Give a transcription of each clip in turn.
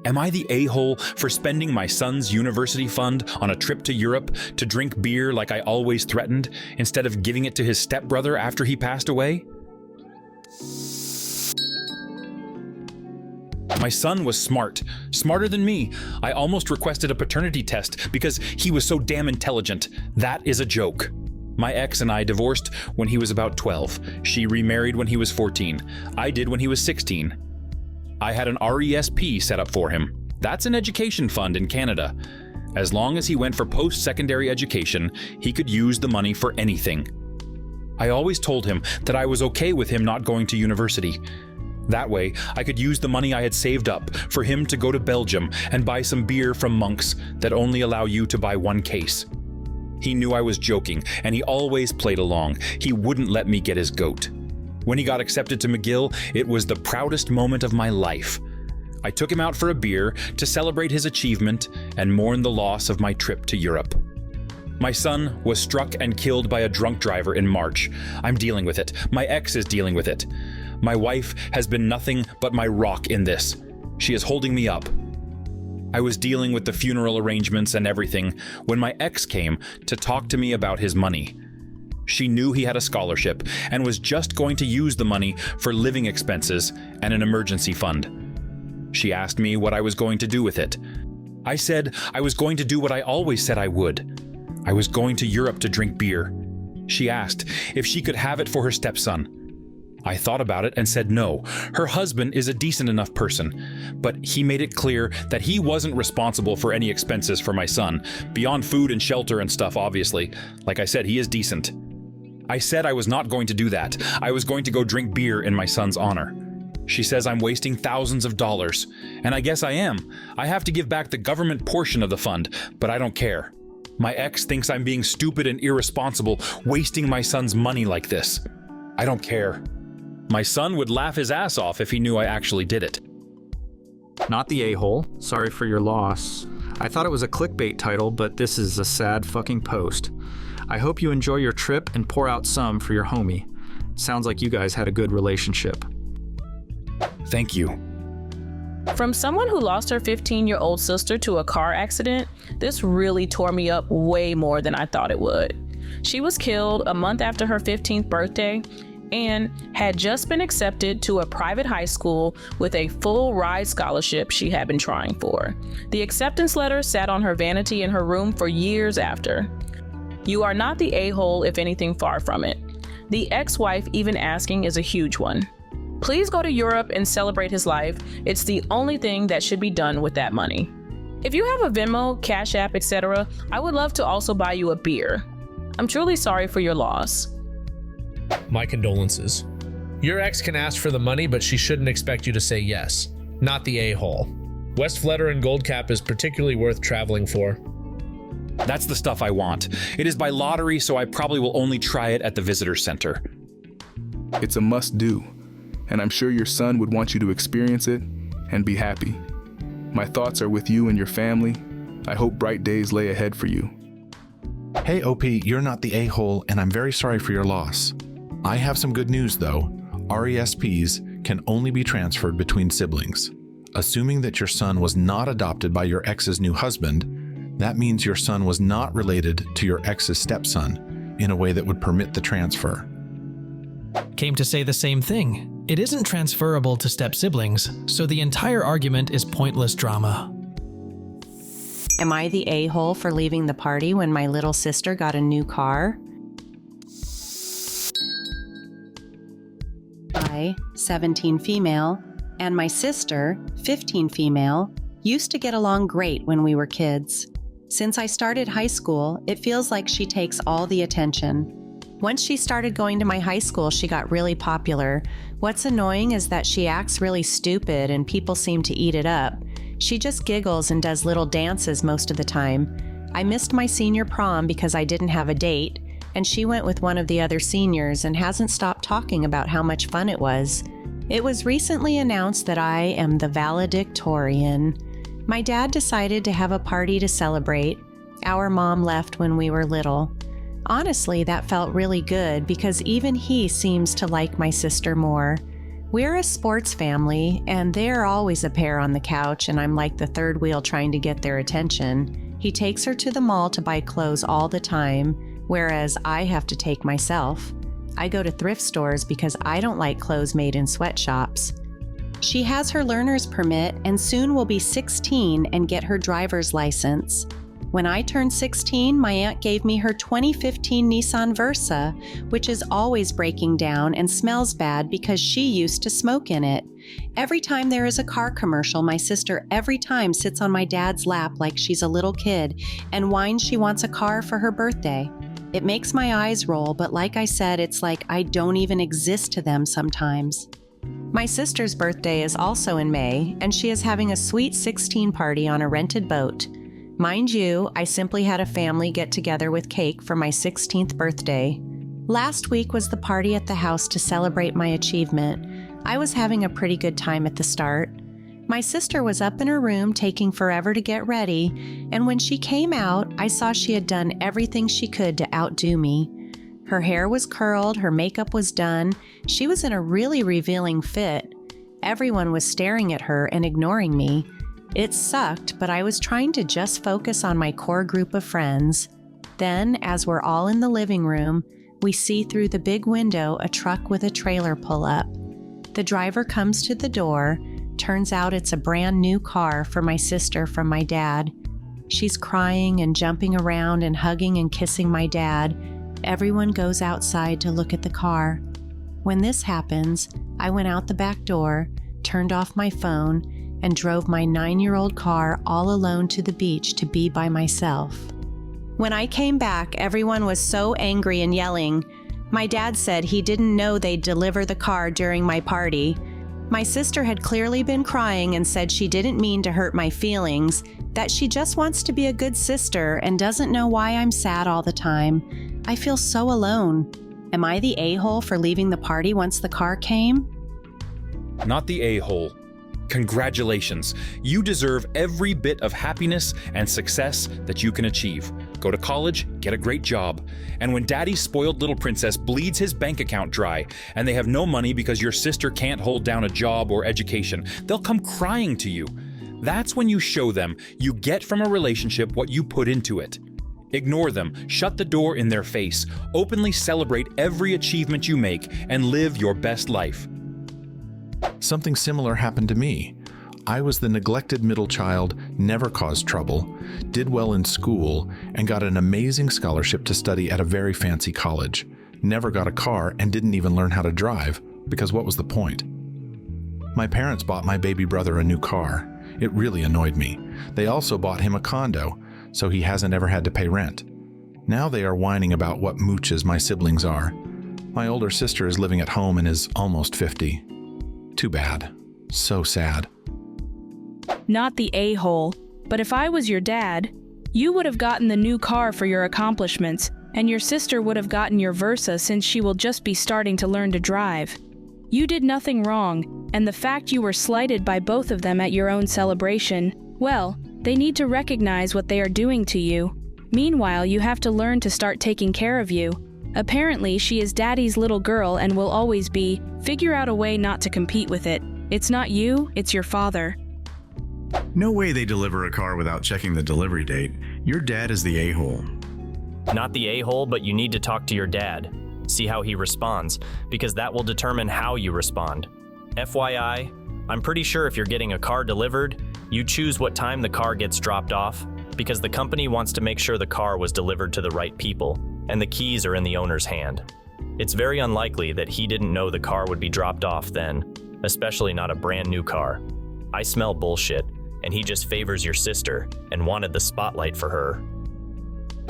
Am I the a-hole for spending my son's university fund on a trip to Europe to drink beer like I always threatened, instead of giving it to his stepbrother after he passed away? My son was smart, smarter than me. I almost requested a paternity test because he was so damn intelligent. That is a joke. My ex and I divorced when he was about 12. She remarried when he was 14. I did when he was 16. I had an RESP set up for him. That's an education fund in Canada. As long as he went for post-secondary education, he could use the money for anything. I always told him that I was okay with him not going to university. That way, I could use the money I had saved up for him to go to Belgium and buy some beer from Monks that only allow you to buy one case. He knew I was joking, and he always played along. He wouldn't let me get his goat. When he got accepted to McGill, it was the proudest moment of my life. I took him out for a beer to celebrate his achievement and mourn the loss of my trip to Europe. My son was struck and killed by a drunk driver in March. I'm dealing with it. My ex is dealing with it. My wife has been nothing but my rock in this. She is holding me up. I was dealing with the funeral arrangements and everything when my ex came to talk to me about his money. She knew he had a scholarship and was just going to use the money for living expenses and an emergency fund. She asked me what I was going to do with it. I said I was going to do what I always said I would. I was going to Europe to drink beer. She asked if she could have it for her stepson. I thought about it and said no. Her husband is a decent enough person, but he made it clear that he wasn't responsible for any expenses for my son, beyond food and shelter and stuff, obviously. Like I said, he is decent. I said I was not going to do that. I was going to go drink beer in my son's honor. She says I'm wasting thousands of dollars, and I guess I am. I have to give back the government portion of the fund, but I don't care. My ex thinks I'm being stupid and irresponsible, wasting my son's money like this. I don't care. My son would laugh his ass off if he knew I actually did it. Not the a-hole. Sorry for your loss. I thought it was a clickbait title, but this is a sad fucking post. I hope you enjoy your trip and pour out some for your homie. Sounds like you guys had a good relationship. Thank you. From someone who lost her 15-year-old sister to a car accident, this really tore me up way more than I thought it would. She was killed a month after her 15th birthday and had just been accepted to a private high school with a full ride scholarship she had been trying for. The acceptance letter sat on her vanity in her room for years after. You are not the a-hole, if anything, far from it. The ex-wife even asking is a huge one. Please go to Europe and celebrate his life. It's the only thing that should be done with that money. If you have a Venmo, Cash App, etc., I would love to also buy you a beer. I'm truly sorry for your loss. My condolences. Your ex can ask for the money, but she shouldn't expect you to say yes. Not the a-hole. West Flutter and Gold Cap is particularly worth traveling for. That's the stuff I want. It is by lottery, so I probably will only try it at the visitor center. It's a must-do, and I'm sure your son would want you to experience it and be happy. My thoughts are with you and your family. I hope bright days lay ahead for you. Hey OP, you're not the a-hole, and I'm very sorry for your loss. I have some good news though. RESPs can only be transferred between siblings. Assuming that your son was not adopted by your ex's new husband, that means your son was not related to your ex's stepson in a way that would permit the transfer. Came to say the same thing. It isn't transferable to step-siblings, so the entire argument is pointless drama. Am I the a-hole for leaving the party when my little sister got a new car? I, 17 female, and my sister, 15 female, used to get along great when we were kids. Since I started high school, it feels like she takes all the attention. Once she started going to my high school, she got really popular. What's annoying is that she acts really stupid and people seem to eat it up. She just giggles and does little dances most of the time. I missed my senior prom because I didn't have a date, and she went with one of the other seniors and hasn't stopped talking about how much fun it was. It was recently announced that I am the valedictorian. My dad decided to have a party to celebrate. Our mom left when we were little. Honestly, that felt really good because even he seems to like my sister more. We're a sports family, and they're always a pair on the couch, and I'm like the third wheel trying to get their attention. He takes her to the mall to buy clothes all the time, whereas I have to take myself. I go to thrift stores because I don't like clothes made in sweatshops. She has her learner's permit and soon will be 16 and get her driver's license. When I turned 16, my aunt gave me her 2015 Nissan Versa, which is always breaking down and smells bad because she used to smoke in it. Every time there is a car commercial, my sister every time sits on my dad's lap like she's a little kid and whines she wants a car for her birthday. It makes my eyes roll, but like I said, it's like I don't even exist to them sometimes. My sister's birthday is also in May, and she is having a sweet 16 party on a rented boat. Mind you, I simply had a family get together with cake for my 16th birthday. Last week was the party at the house to celebrate my achievement. I was having a pretty good time at the start. My sister was up in her room taking forever to get ready, and when she came out, I saw she had done everything she could to outdo me. Her hair was curled, her makeup was done, she was in a really revealing fit. Everyone was staring at her and ignoring me. It sucked, but I was trying to just focus on my core group of friends. Then, as we're all in the living room, we see through the big window a truck with a trailer pull up. The driver comes to the door. Turns out it's a brand new car for my sister from my dad. She's crying and jumping around and hugging and kissing my dad. Everyone goes outside to look at the car. When this happens, I went out the back door, turned off my phone, and drove my 9-year-old car all alone to the beach to be by myself. When I came back, everyone was so angry and yelling. My dad said he didn't know they'd deliver the car during my party. My sister had clearly been crying and said she didn't mean to hurt my feelings, that she just wants to be a good sister and doesn't know why I'm sad all the time. I feel so alone. Am I the a-hole for leaving the party once the car came? Not the a-hole. Congratulations. You deserve every bit of happiness and success that you can achieve. Go to college, get a great job. And when daddy's spoiled little princess bleeds his bank account dry and they have no money because your sister can't hold down a job or education, they'll come crying to you. That's when you show them you get from a relationship what you put into it. Ignore them, shut the door in their face, openly celebrate every achievement you make, and live your best life. Something similar happened to me. I was the neglected middle child, never caused trouble, did well in school, and got an amazing scholarship to study at a very fancy college. Never got a car and didn't even learn how to drive, because what was the point? My parents bought my baby brother a new car. It really annoyed me. They also bought him a condo, so he hasn't ever had to pay rent. Now they are whining about what mooches my siblings are. My older sister is living at home and is almost 50. Too bad. So sad. Not the a-hole, but if I was your dad, you would have gotten the new car for your accomplishments, and your sister would have gotten your Versa since she will just be starting to learn to drive. You did nothing wrong, and the fact you were slighted by both of them at your own celebration, well, they need to recognize what they are doing to you. Meanwhile, you have to learn to start taking care of you. Apparently, she is daddy's little girl and will always be. Figure out a way not to compete with it. It's not you, it's your father. No way they deliver a car without checking the delivery date. Your dad is the a-hole. Not the a-hole, but you need to talk to your dad. See how he responds, because that will determine how you respond. FYI, I'm pretty sure if you're getting a car delivered, you choose what time the car gets dropped off, because the company wants to make sure the car was delivered to the right people, and the keys are in the owner's hand. It's very unlikely that he didn't know the car would be dropped off then, especially not a brand new car. I smell bullshit, and he just favors your sister and wanted the spotlight for her.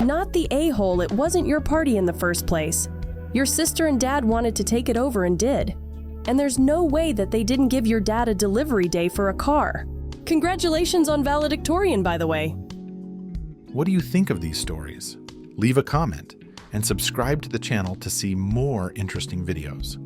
Not the a-hole, it wasn't your party in the first place. Your sister and dad wanted to take it over and did. And there's no way that they didn't give your dad a delivery day for a car. Congratulations on valedictorian, by the way. What do you think of these stories? Leave a comment and subscribe to the channel to see more interesting videos.